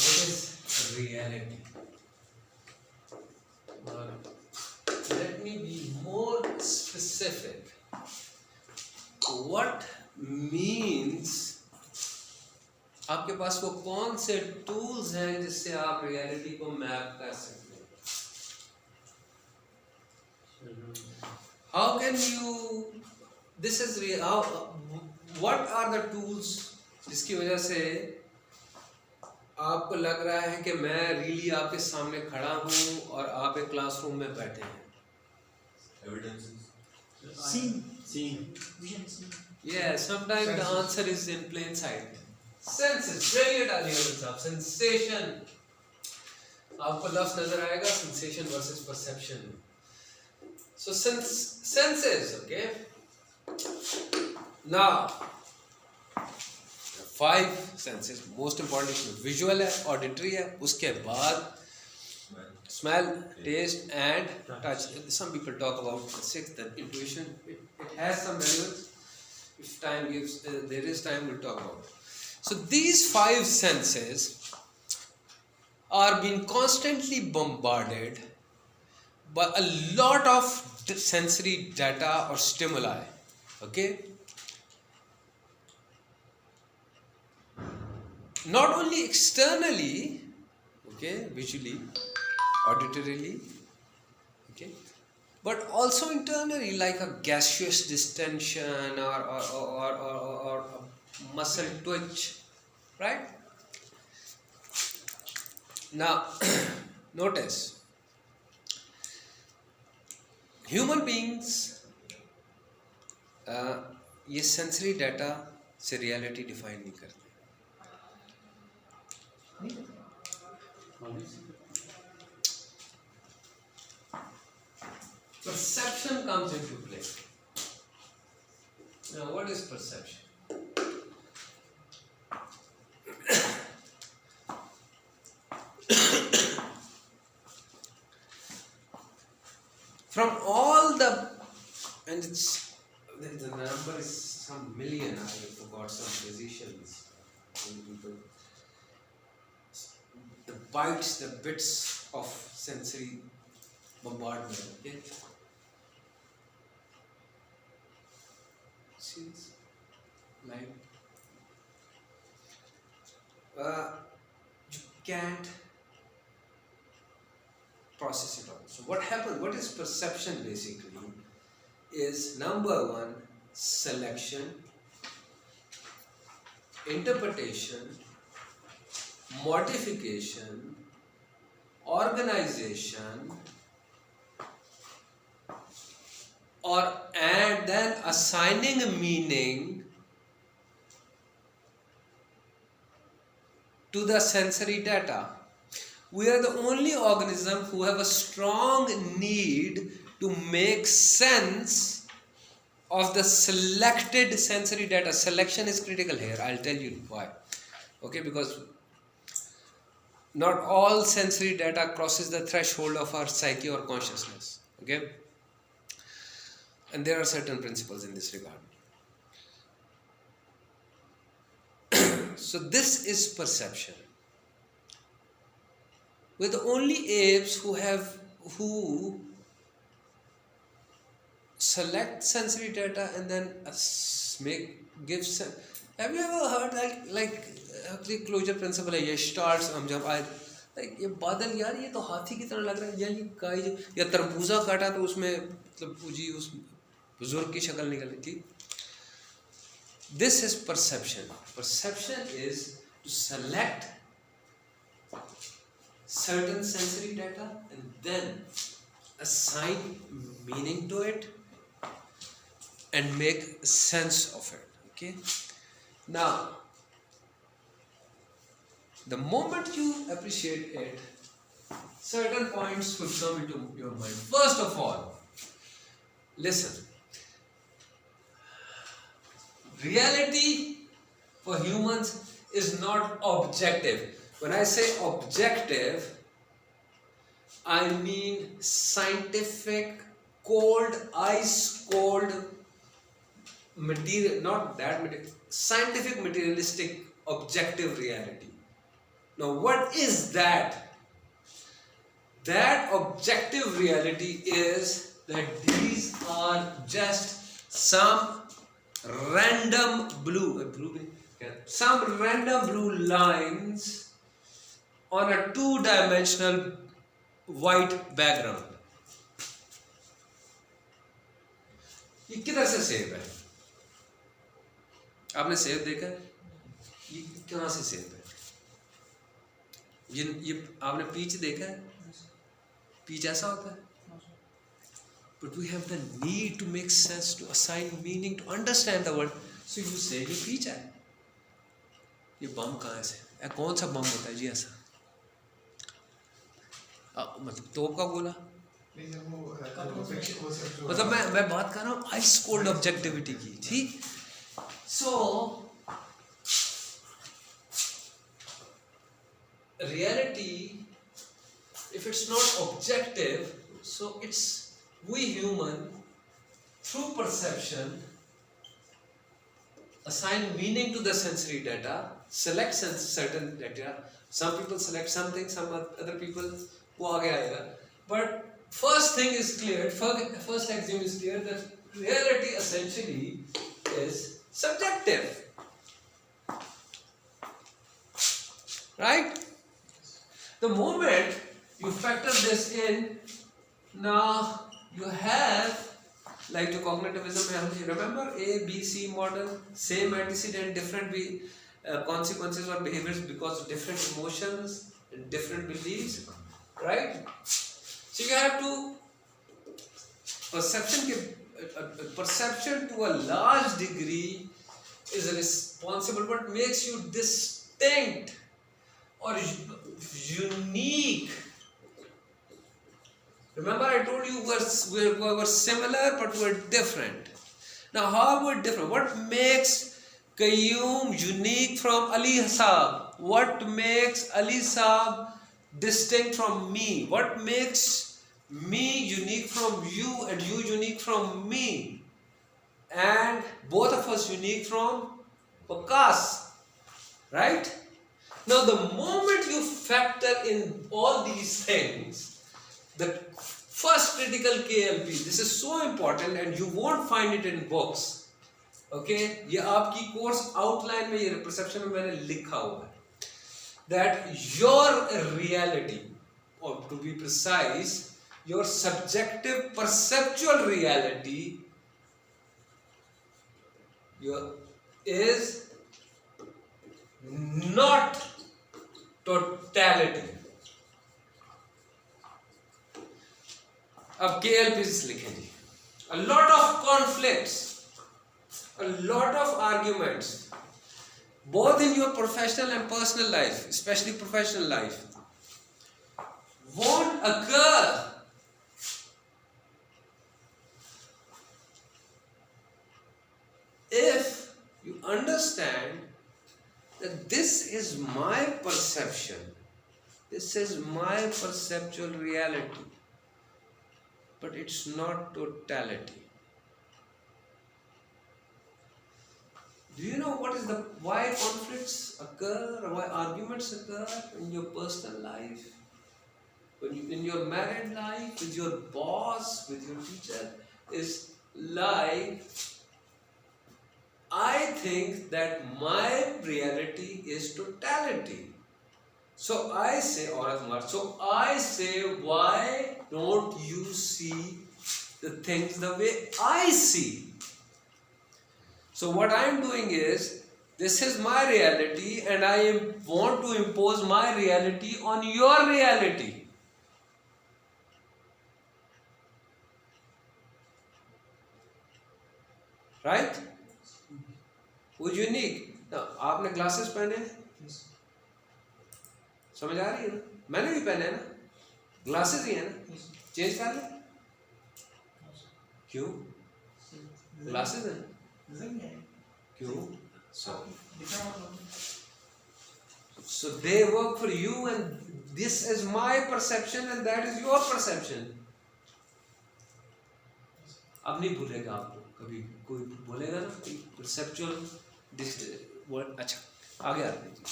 What is reality? Let me be more specific. What means, आपके पास वो कौन से टूल्स हैं जिससे आप रियलिटी को मैप कर सकते हैं? How can you, this is real, how, what are the tools जिसकी वजह से आपको लग रहा है कि मैं रियली आपके सामने खड़ा हूँ और आप एक क्लासरूम में बैठे हैं? Evidences. Seeing. Yeah, sometimes the answer is in plain sight. Senses, brilliant idea साहब. Sensation. आपको लफ्ज़ नजर आएगा, sensation versus perception. So senses, okay. Now, 5 senses. Most important is visual है, auditory है. उसके बाद smell, taste, and touch. Some people talk about the 6th, the intuition. It has some relevance. If time gives, there is time, we'll talk about it. So these 5 senses are being constantly bombarded by a lot of sensory data or stimuli. Okay? Not only externally, okay, visually, auditorily, okay, but also internally, like a gaseous distension or a muscle twitch, right? Now, notice, human beings, ये sensory data से reality define नहीं करते. Perception comes into play. Now, what is perception? From all the, and it's, the number is some million, I forgot, some physicians, the bytes, the bits of sensory bombardment, okay? See this line? You can't process it all. So what happens, what is perception basically, is number 1, selection, interpretation, modification, organization, and then assigning a meaning to the sensory data. We are the only organism who have a strong need to make sense of the selected sensory data. Selection is critical here. I'll tell you why. Okay, because not all sensory data crosses the threshold of our psyche or consciousness. Okay, and there are certain principles in this regard. So this is perception. We're the only apes who select sensory data and then give sense. Have you ever heard that, like the closure principle है, ये stars हम जब आए, like ये बादल यार ये तो हाथी की तरह लग रहा है, या ये गाय या तरबूजा काटा तो उसमें मतलब जी उस बुजुर्ग की शक्ल निकल रही थी. This is perception. Perception is to select certain sensory data and then assign meaning to it and make sense of it. Okay. Now, the moment you appreciate it, certain points will come into your mind. First of all, listen. Reality for humans is not objective. When I say objective, I mean scientific, cold, ice cold material, not that material, scientific materialistic objective reality. Now, what is that? That objective reality is that these are just some random some random blue lines on a two-dimensional white background. ये किधर से save है? आपने save देखा है? ये कहाँ से सेव है? ये आपने पीच देखा है? पीच ऐसा होता है? But we have the need to make sense, to assign meaning, to understand the word. So you say ये पीच है. ये बम कहाँ से? कौन सा बम होता है जी ऐसा? मतलब तोप का गोला? मतलब मैं बात कर रहा हूँ आइस कोल्ड ऑब्जेक्टिविटी की, ठीक? So reality, if it's not objective, so it's we human through perception assign meaning to the sensory data, select certain data. Some people select something, some other people वो आगे आएगा. But first thing is clear, first axiom is clear that reality essentially is subjective. Right? The moment you factor this in, now you have, like to cognitivism, remember A, B, C model, same antecedent, different consequences or behaviors because of different emotions and different beliefs, right? So you have to, perception to a large degree is responsible, what makes you distinct or unique. Remember I told you we were similar but we're different. Now how we're different? What makes Qayyum unique from Ali Saab? What makes Ali Saab distinct from me? What makes me unique from you and you unique from me? And both of us unique from Waqas. Right? Now the moment you factor in all these things, the first critical KLP, this is so important and you won't find it in books. Okay? ये आपकी course outline में ये perception में मैंने लिखा हुआ है. That your reality, or to be precise, your subjective perceptual reality is not totality. अब KLPs लिखें जी. A lot of conflicts, a lot of arguments, both in your professional and personal life, especially professional life, won't occur if you understand that this is my perception, this is my perceptual reality, but it's not totality. Do you know why conflicts occur or why arguments occur in your personal life, in your married life, with your boss, with your teacher? Is like, I think that my reality is totality. So I say, why don't you see the things the way I see? So what I am doing is, this is my reality and I want to impose my reality on your reality. Right? वो unique. आपने glasses पहने हैं, समझ आ रही है ना? मैंने भी पहने हैं ना, ग्लासेस ही है ना, चेंज कर ले. क्यों? ग्लासेस हैं. क्यों? So they work for you and this is my perception and that is your perception. अब नहीं भूलेगा आपको कभी कोई बोलेगा ना कि परसेप्चुअल वर्ड। अच्छा आगे आते हैं जी।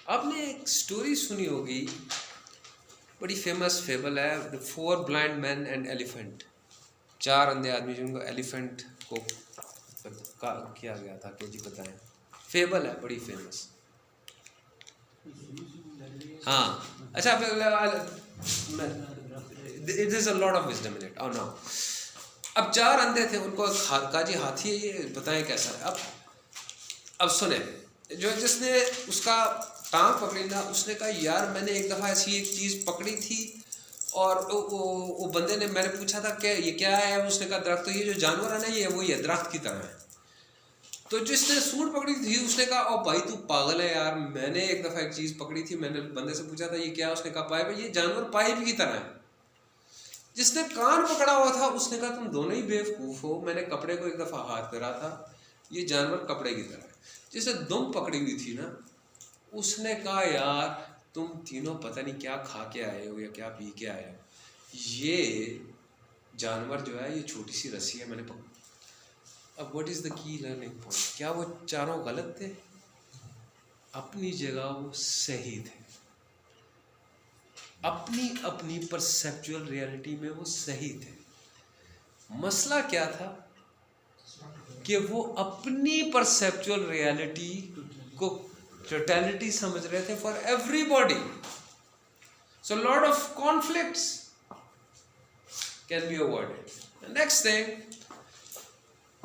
आपने एक स्टोरी सुनी होगी, बड़ी फेमस फेबल है, the 4 blind man and elephant. 4 अंधे आदमी जिनको एलिफेंट को किया गया था कि जी बताएं। फेबल है बड़ी फेमस। हाँ अच्छा, it is a lot of wisdom in it. और नाउ अब 4 अंधे थे, उनको काजी हाथी है, ये बताएं कैसा है। अब सुने, जो जिसने उसका टांग पकड़ी ना, उसने कहा यार मैंने एक दफ़ा ऐसी एक चीज़ पकड़ी थी, और वो बंदे ने, मैंने पूछा था कि ये क्या है, उसने कहा दरख्त। तो ये जो जानवर है ना, ये वही है, दरख्त की तरह है। तो जिसने सूंड पकड़ी थी उसने कहा ओ भाई तू पागल है यार, मैंने एक दफ़ा एक चीज़ पकड़ी थी, मैंने बंदे से पूछा था ये क्या, उसने कहा पाइप। ये जानवर पाइप की तरह है। जिसने कान पकड़ा हुआ था उसने कहा तुम दोनों ही बेवकूफ़ हो, मैंने कपड़े को एक दफ़ा हाथ फेरा था, ये जानवर कपड़े की तरह है। जिसने दुम पकड़ी हुई थी ना, उसने कहा यार तुम तीनों पता नहीं क्या खा के आए हो या क्या पी के आए हो, ये जानवर जो है ये छोटी सी रस्सी है, मैंने पकड़ी। अब what is the key learning point? क्या वो चारों गलत थे? अपनी जगह वो सही थे, अपनी अपनी परसेप्चुअल रियलिटी में वो सही थे। मसला क्या था कि वो अपनी परसेप्चुअल रियलिटी को टोटलिटी समझ रहे थे for everybody. So lot of conflicts can be avoided. Next thing,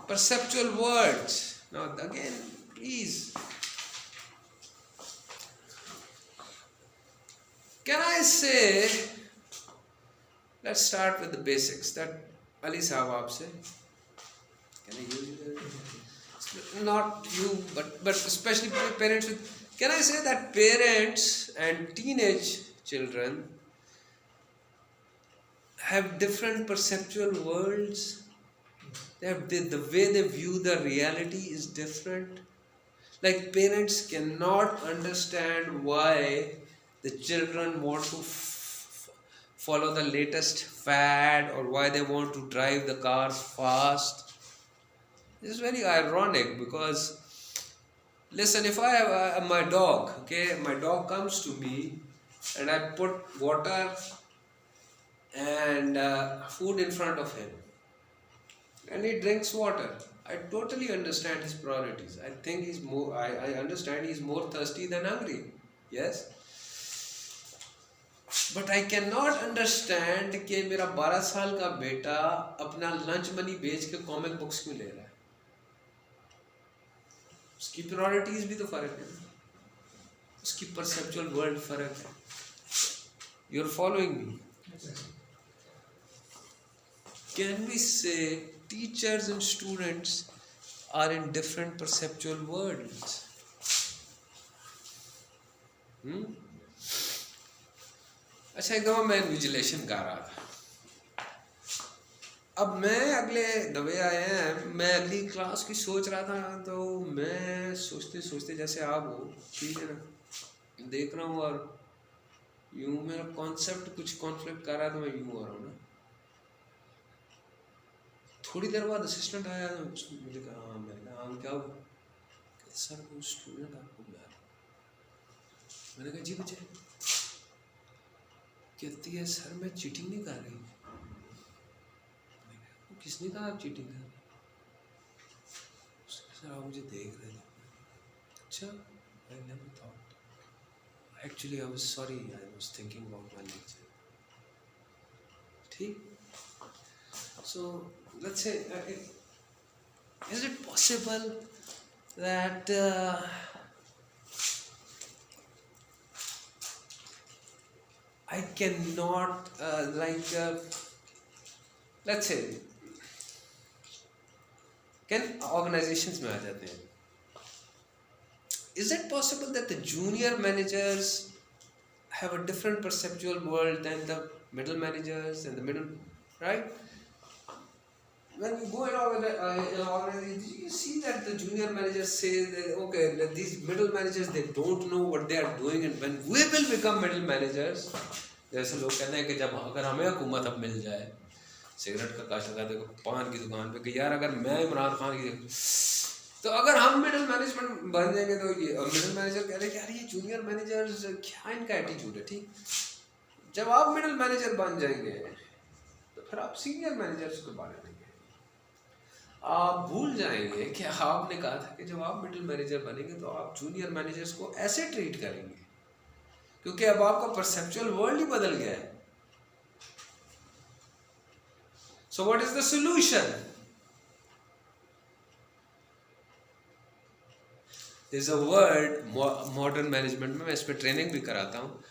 perceptual words. Now again, please, can I say, let's start with the basics that Ali Sahab aapse, can I use it? Not you, but especially parents with, can I say that parents and teenage children have different perceptual worlds? The way they view the reality is different. Like parents cannot understand why the children want to follow the latest fad, or why they want to drive the cars fast. This is very ironic because, listen, if I have my dog, okay, my dog comes to me and I put water and food in front of him, and he drinks water. I totally understand his priorities. I think he's more, I understand he's more thirsty than hungry. Yes? But I cannot understand कि मेरा 12 साल का बेटा अपना lunch money बेच के comic books क्यों ले रहा है। उसकी प्रायोरिटीज भी तो फर्क है, उसकी परसेप्चुअल वर्ल्ड फर्क है। You are following me? Can we say teachers and students are in different perceptual worlds? अच्छा, एक दफ़ा मैं इन्विजिलेशन कर रहा था। अब मैं अगले दबे आए हैं, मैं अगली क्लास की सोच रहा था, तो मैं सोचते सोचते जैसे आप हो, ठीक है ना, देख रहा हूँ और यूँ मेरा कॉन्सेप्ट कुछ कॉन्फ्लिक्ट कर रहा है, तो मैं यूँ आ रहा हूँ ना। थोड़ी देर बाद असिस्टेंट आया, मुझे कहा हाँ, मैंने कहा हाँ क्या हुआ? सर वो स्टूडेंट आपको बुला रहा। मैंने कहा जी बच्चे। कहती है सर मैं चीटिंग नहीं कर रही। किसने कहा आप चीटिंग कर रहे? सर आप मुझे देख रहे थे। अच्छा, I never thought. Actually I was sorry, I was thinking about my lecture. ठीक? So let's say, is it possible that I cannot let's say, can organizations में आ जाते हैं, is it possible that the junior managers have a different perceptual world than the middle managers and the middle, right? when you go in an organization, you see that the junior managers say that, okay, that these middle managers, they don't know what they are doing, and when we will become middle managers, जैसे लोग कहते हैं कि जब अगर हमें हुकूमत अब मिल जाए, सिगरेट का काश लगा देखो पान की दुकान पे कि यार अगर मैं इमरान खान की, तो अगर हम मिडिल मैनेजमेंट बन जाएंगे तो ये मिडिल मैनेजर कह रहे हैं कि यार ये जूनियर मैनेजर्स क्या इनका एटीट्यूड है, ठीक। जब आप मिडिल मैनेजर बन जाएंगे तो फिर आप सीनियर मैनेजर्स के बारे में आप भूल जाएंगे कि आपने कहा था कि जब आप मिडिल मैनेजर बनेंगे तो आप जूनियर मैनेजर्स को ऐसे ट्रीट करेंगे, क्योंकि अब आपका परसेप्चुअल वर्ल्ड ही बदल गया है। So what is the solution? There's a word modern management में, मैं इस पर ट्रेनिंग भी कराता हूँ,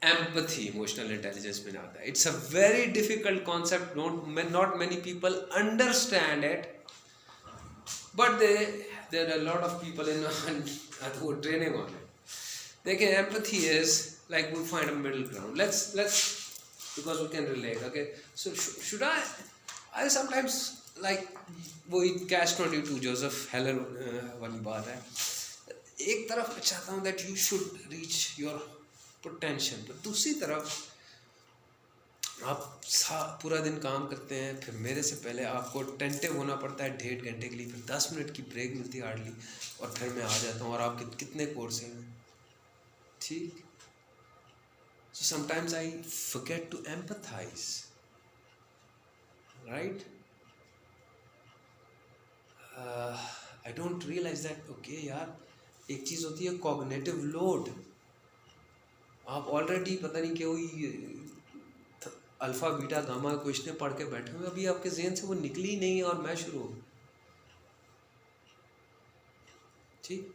एम्पथी, इमोशनल इंटेलिजेंस में आता है। It's a very difficult concept, not many people understand it, but there are lot of people in who are training on it. देखिए, empathy is like we find a middle ground. Let's because we can relate. Okay, so should I sometimes like वही catch-22 Joseph हेलर वाली बात है। एक तरफ मैं चाहता हूँ that you should reach your potential, but दूसरी तरफ आप पूरा दिन काम करते हैं, फिर मेरे से पहले आपको टेंटिव होना पड़ता है 1.5 घंटे के लिए, फिर 10 मिनट की ब्रेक मिलती है हार्डली, और फिर मैं आ जाता हूँ और आपके कितने कोर्स हैं, ठीक। So sometimes I forget to empathise, right. I don't realise that okay यार, एक चीज़ होती है कॉग्निटिव लोड, आप ऑलरेडी पता नहीं क्यों अल्फ़ा बीटा गामा क्वेश्चन पढ़ के बैठे हुए, अभी आपके ज़हन से वो निकली ही नहीं और मैं शुरू हूँ, ठीक।